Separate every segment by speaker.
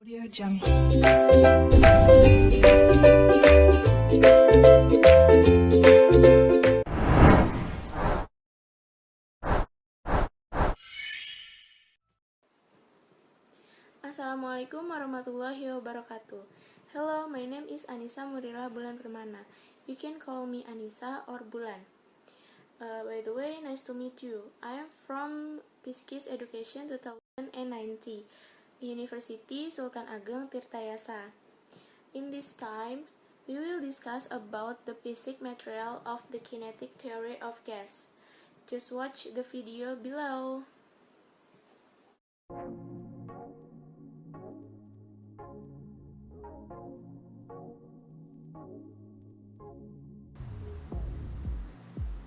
Speaker 1: Audio Jungle.
Speaker 2: Assalamualaikum warahmatullahi wabarakatuh. Hello, my name is Anissa Murila Bulan Permana. You can call me Anissa or Bulan. By the way, nice to meet you. I am from Psikis Education 2090, University Sultan Ageng Tirtayasa. In this time, we will discuss about the basic material of the kinetic theory of gas. Just watch the video below.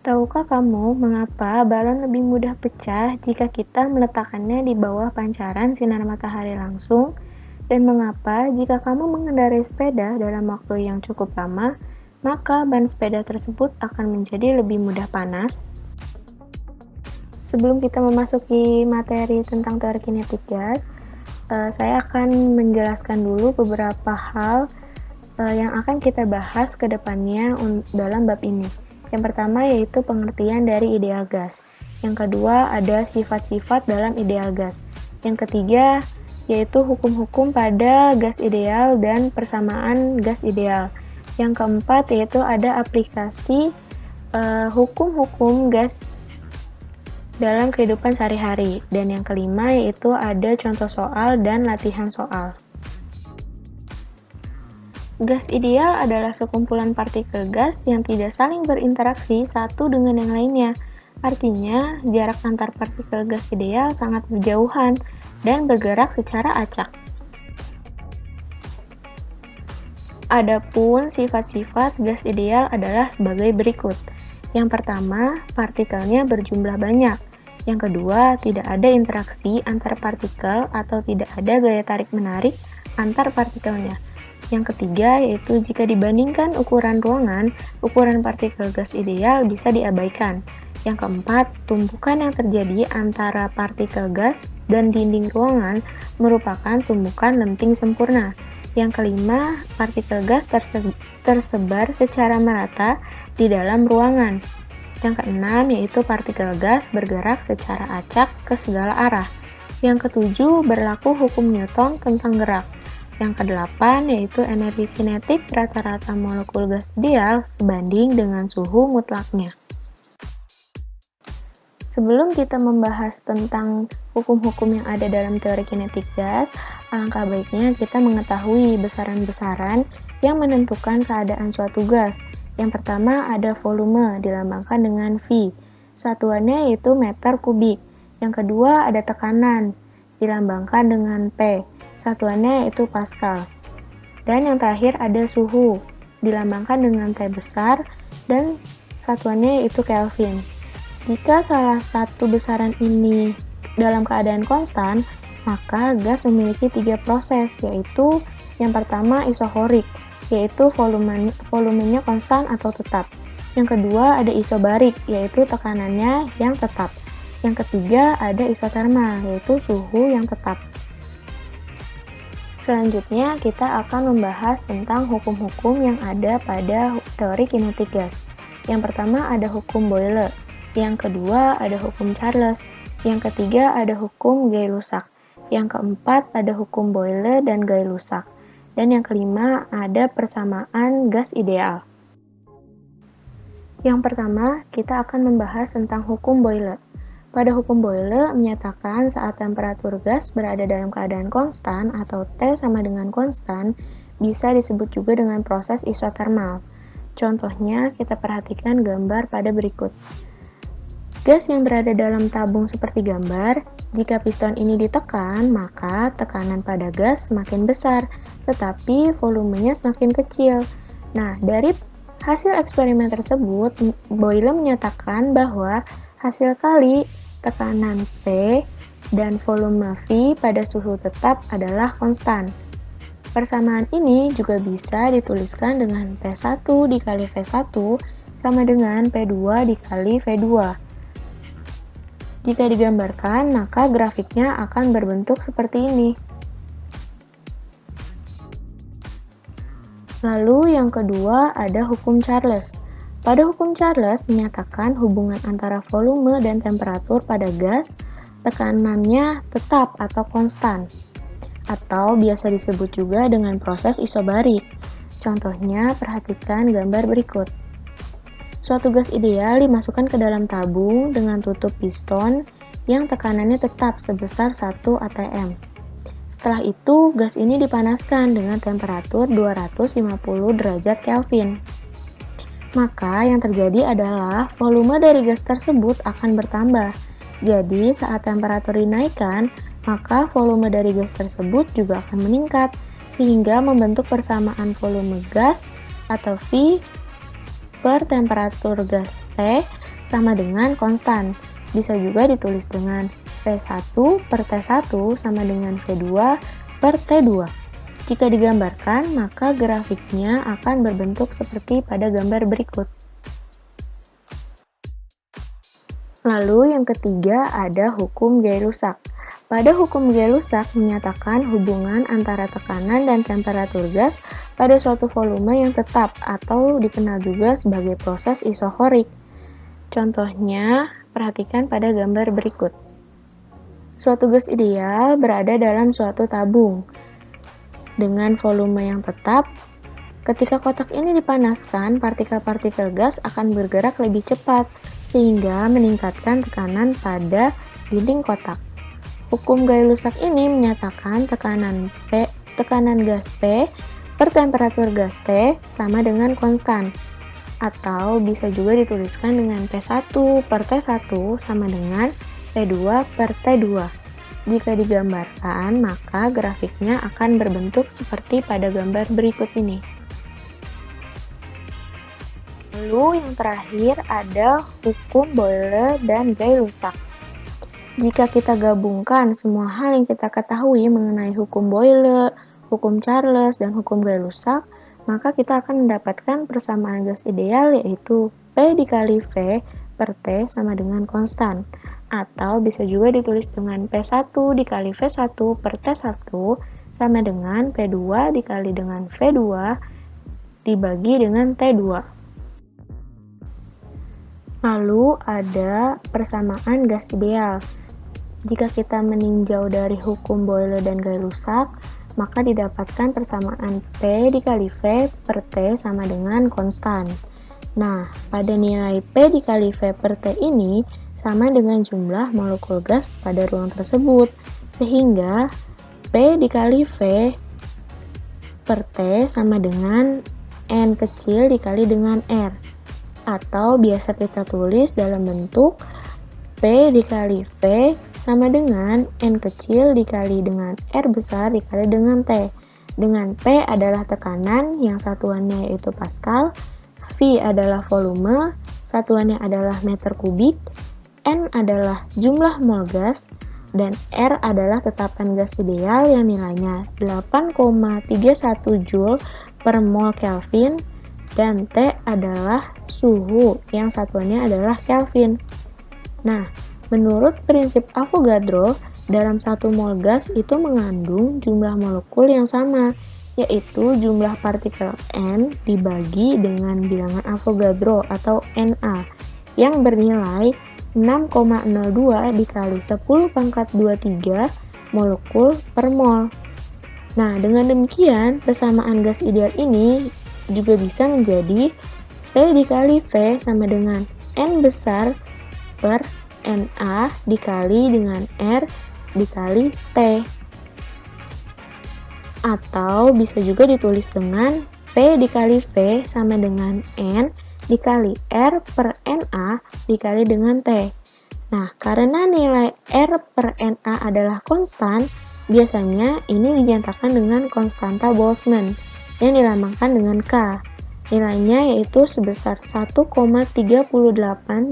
Speaker 2: Tahukah kamu mengapa balon lebih mudah pecah jika kita meletakkannya di bawah pancaran sinar matahari langsung? Dan mengapa jika kamu mengendarai sepeda dalam waktu yang cukup lama, maka ban sepeda tersebut akan menjadi lebih mudah panas? Sebelum kita memasuki materi tentang teori kinetik gas, saya akan menjelaskan dulu beberapa hal yang akan kita bahas ke depannya dalam bab ini. Yang pertama yaitu pengertian dari ideal gas. Yang kedua ada sifat-sifat dalam ideal gas. Yang ketiga yaitu hukum-hukum pada gas ideal dan persamaan gas ideal. Yang keempat yaitu ada aplikasi hukum-hukum gas dalam kehidupan sehari-hari. Dan yang kelima yaitu ada contoh soal dan latihan soal. Gas ideal adalah sekumpulan partikel gas yang tidak saling berinteraksi satu dengan yang lainnya. Artinya, jarak antar partikel gas ideal sangat berjauhan dan bergerak secara acak. Adapun sifat-sifat gas ideal adalah sebagai berikut. Yang pertama, partikelnya berjumlah banyak. Yang kedua, tidak ada interaksi antar partikel atau tidak ada gaya tarik-menarik antar partikelnya. Yang ketiga yaitu jika dibandingkan ukuran ruangan, ukuran partikel gas ideal bisa diabaikan. Yang keempat, tumpukan yang terjadi antara partikel gas dan dinding ruangan merupakan tumpukan lenting sempurna. Yang kelima, partikel gas tersebar secara merata di dalam ruangan. Yang keenam yaitu partikel gas bergerak secara acak ke segala arah. Yang ketujuh, berlaku hukum Newton tentang gerak. Yang kedelapan yaitu energi kinetik rata-rata molekul gas ideal sebanding dengan suhu mutlaknya. Sebelum kita membahas tentang hukum-hukum yang ada dalam teori kinetik gas, alangkah baiknya kita mengetahui besaran-besaran yang menentukan keadaan suatu gas. Yang pertama ada volume, dilambangkan dengan V. Satuannya yaitu meter kubik. Yang kedua ada tekanan, dilambangkan dengan P. Satuannya yaitu Pascal. Dan yang terakhir ada suhu, dilambangkan dengan T besar, dan satuannya yaitu Kelvin. Jika salah satu besaran ini dalam keadaan konstan, maka gas memiliki 3 proses, yaitu yang pertama isohorik, yaitu volumenya konstan atau tetap. Yang kedua ada isobarik, yaitu tekanannya yang tetap. Yang ketiga ada isotermal, yaitu suhu yang tetap. Selanjutnya, kita akan membahas tentang hukum-hukum yang ada pada teori kinetik gas. Yang pertama ada hukum Boyle, yang kedua ada hukum Charles, yang ketiga ada hukum Gay-Lussac, yang keempat ada hukum Boyle dan Gay-Lussac, dan yang kelima ada persamaan gas ideal. Yang pertama, kita akan membahas tentang hukum Boyle. Pada hukum Boyle menyatakan saat temperatur gas berada dalam keadaan konstan atau T sama dengan konstan, bisa disebut juga dengan proses isotermal. Contohnya, kita perhatikan gambar pada berikut. Gas yang berada dalam tabung seperti gambar, jika piston ini ditekan, maka tekanan pada gas semakin besar, tetapi volumenya semakin kecil. Nah, dari hasil eksperimen tersebut, Boyle menyatakan bahwa hasil kali tekanan P dan volume V pada suhu tetap adalah konstan. Persamaan ini juga bisa dituliskan dengan P1 dikali V1 sama dengan P2 dikali V2. Jika digambarkan, maka grafiknya akan berbentuk seperti ini. Lalu yang kedua ada hukum Charles. Pada hukum Charles menyatakan hubungan antara volume dan temperatur pada gas, tekanannya tetap atau konstan, atau biasa disebut juga dengan proses isobarik. Contohnya, perhatikan gambar berikut. Suatu gas ideal dimasukkan ke dalam tabung dengan tutup piston yang tekanannya tetap sebesar 1 atm. Setelah itu, gas ini dipanaskan dengan temperatur 250 derajat Kelvin. Maka yang terjadi adalah volume dari gas tersebut akan bertambah. Jadi, saat temperatur dinaikkan, maka volume dari gas tersebut juga akan meningkat, sehingga membentuk persamaan volume gas atau V per temperatur gas T sama dengan konstan. Bisa juga ditulis dengan P1 per T1 sama dengan V2 per T2. Jika digambarkan, maka grafiknya akan berbentuk seperti pada gambar berikut. Lalu yang ketiga ada hukum Gay-Lussac. Pada hukum Gay-Lussac menyatakan hubungan antara tekanan dan temperatur gas pada suatu volume yang tetap atau dikenal juga sebagai proses isohorik. Contohnya, perhatikan pada gambar berikut. Suatu gas ideal berada dalam suatu tabung dengan volume yang tetap. Ketika kotak ini dipanaskan, partikel-partikel gas akan bergerak lebih cepat sehingga meningkatkan tekanan pada dinding kotak. Hukum Gay-Lussac ini menyatakan tekanan gas P per temperatur gas T sama dengan konstan, atau bisa juga dituliskan dengan P1 per T1 sama dengan P2 per T2. Jika digambarkan, maka grafiknya akan berbentuk seperti pada gambar berikut ini. Lalu yang terakhir ada hukum Boyle dan Gay-Lussac. Jika kita gabungkan semua hal yang kita ketahui mengenai hukum Boyle, hukum Charles, dan hukum Gay-Lussac, maka kita akan mendapatkan persamaan gas ideal yaitu P dikali V per T sama dengan konstan. Atau bisa juga ditulis dengan P1 dikali V1 per T1 sama dengan P2 dikali dengan V2 dibagi dengan T2. Lalu ada persamaan gas ideal. Jika kita meninjau dari hukum Boyle dan Gay-Lussac, maka didapatkan persamaan P dikali V per T sama dengan konstan. Nah, pada nilai P dikali V per T ini sama dengan jumlah molekul gas pada ruang tersebut, sehingga P dikali V per T sama dengan N kecil dikali dengan R, atau biasa kita tulis dalam bentuk P dikali V sama dengan N kecil dikali dengan R besar dikali dengan T. Dengan P adalah tekanan yang satuannya yaitu Pascal, V adalah volume, satuannya adalah meter kubik, N adalah jumlah mol gas, dan R adalah tetapan gas ideal yang nilainya 8,31 Joule per mol Kelvin, dan T adalah suhu yang satuannya adalah Kelvin. Nah, menurut prinsip Avogadro, dalam 1 mol gas itu mengandung jumlah molekul yang sama, yaitu jumlah partikel N dibagi dengan bilangan Avogadro atau Na, yang bernilai 6,02 dikali 10 pangkat 23 molekul per mol. Nah, dengan demikian, persamaan gas ideal ini juga bisa menjadi P dikali V sama dengan N besar per Na dikali dengan R dikali T. Atau bisa juga ditulis dengan P dikali V sama dengan N dikali R per Na dikali dengan T. Nah, karena nilai R per Na adalah konstan, biasanya ini dinyatakan dengan konstanta Boltzmann yang dilambangkan dengan K. Nilainya yaitu sebesar 1,38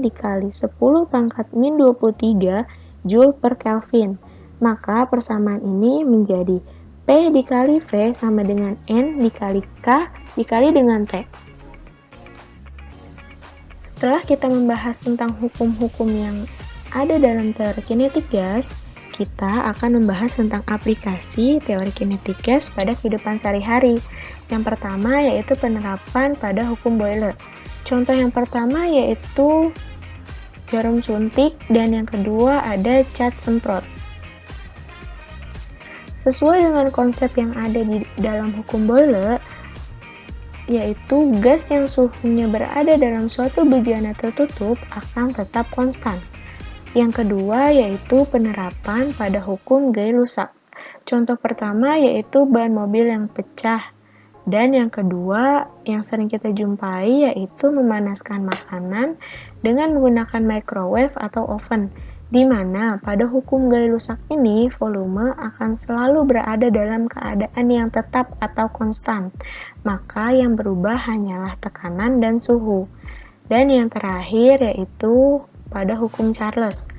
Speaker 2: dikali 10 pangkat min 23 Joule per Kelvin. Maka persamaan ini menjadi P dikali V sama dengan N dikali K dikali dengan T. Setelah kita membahas tentang hukum-hukum yang ada dalam teori kinetik gas, kita akan membahas tentang aplikasi teori kinetik gas pada kehidupan sehari-hari. Yang pertama yaitu penerapan pada hukum Boyle. Contoh yang pertama yaitu jarum suntik, dan yang kedua ada cat semprot. Sesuai dengan konsep yang ada di dalam hukum Boyle, yaitu gas yang suhunya berada dalam suatu bejana tertutup akan tetap konstan. Yang kedua yaitu penerapan pada hukum Gay-Lussac. Contoh pertama yaitu ban mobil yang pecah. Dan yang kedua yang sering kita jumpai yaitu memanaskan makanan dengan menggunakan microwave atau oven, di mana pada hukum Gay-Lussac ini volume akan selalu berada dalam keadaan yang tetap atau konstan, maka yang berubah hanyalah tekanan dan suhu. Dan yang terakhir yaitu pada hukum Charles.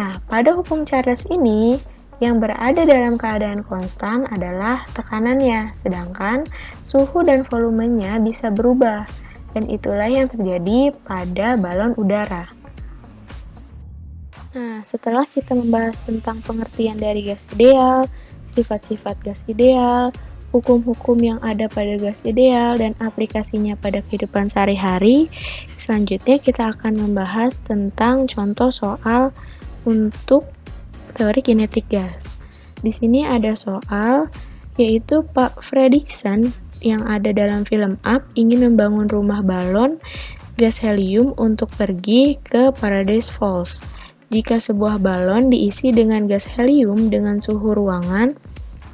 Speaker 2: Nah, pada hukum Charles ini yang berada dalam keadaan konstan adalah tekanannya, sedangkan suhu dan volumenya bisa berubah, dan itulah yang terjadi pada balon udara. Nah, setelah kita membahas tentang pengertian dari gas ideal, sifat-sifat gas ideal, hukum-hukum yang ada pada gas ideal, dan aplikasinya pada kehidupan sehari-hari, selanjutnya kita akan membahas tentang contoh soal untuk teori kinetik gas. Di sini ada soal, yaitu Pak Fredrickson yang ada dalam film Up ingin membangun rumah balon gas helium untuk pergi ke Paradise Falls. Jika sebuah balon diisi dengan gas helium dengan suhu ruangan,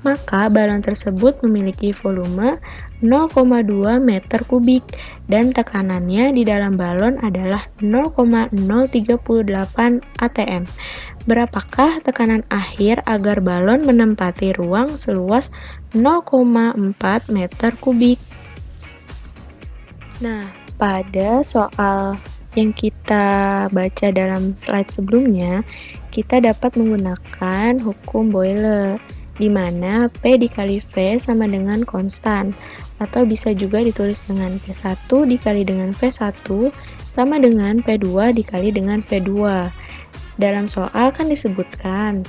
Speaker 2: maka balon tersebut memiliki volume 0,2 meter kubik dan tekanannya di dalam balon adalah 0,038 atm. Berapakah tekanan akhir agar balon menempati ruang seluas 0,4 meter kubik? Nah, pada soal yang kita baca dalam slide sebelumnya, kita dapat menggunakan hukum Boyle, di mana P dikali V sama dengan konstan, atau bisa juga ditulis dengan P1 dikali dengan V1 sama dengan P2 dikali dengan V2. Dalam soal kan disebutkan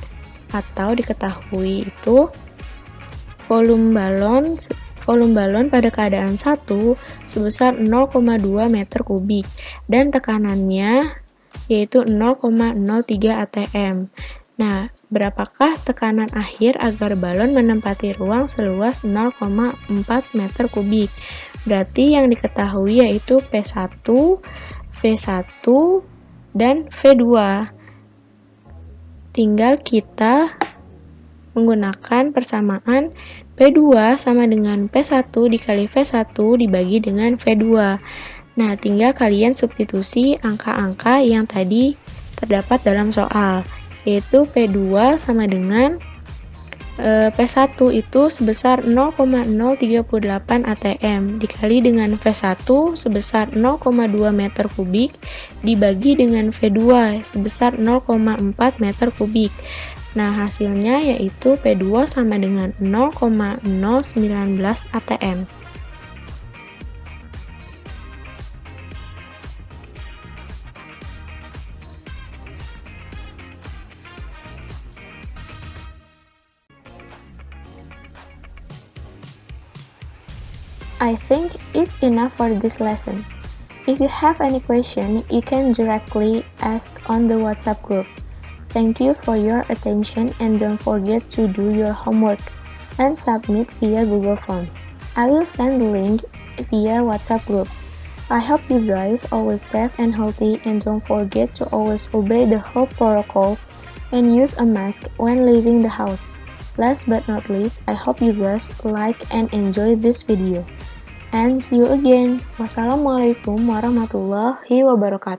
Speaker 2: atau diketahui itu volume balon pada keadaan 1 sebesar 0,2 meter kubik dan tekanannya yaitu 0,03 atm. Nah, berapakah tekanan akhir agar balon menempati ruang seluas 0,4 meter kubik? Berarti yang diketahui yaitu P1, V1, dan V2. Tinggal kita menggunakan persamaan P2 sama dengan P1 dikali V1 dibagi dengan V2. Nah, tinggal kalian substitusi angka-angka yang tadi terdapat dalam soal, yaitu P2 sama dengan P1 itu sebesar 0,038 atm dikali dengan V1 sebesar 0,2 meter kubik dibagi dengan V2 sebesar 0,4 meter kubik. Nah, hasilnya yaitu P2 sama dengan 0,019 atm. I think it's enough for this lesson. If you have any question, you can directly ask on the WhatsApp group. Thank you for your attention and don't forget to do your homework and submit via Google Form. I will send the link via WhatsApp group. I hope you guys always safe and healthy and don't forget to always obey the health protocols and use a mask when leaving the house. Last but not least, I hope you guys like and enjoy this video. And see you again. Wassalamualaikum warahmatullahi wabarakatuh.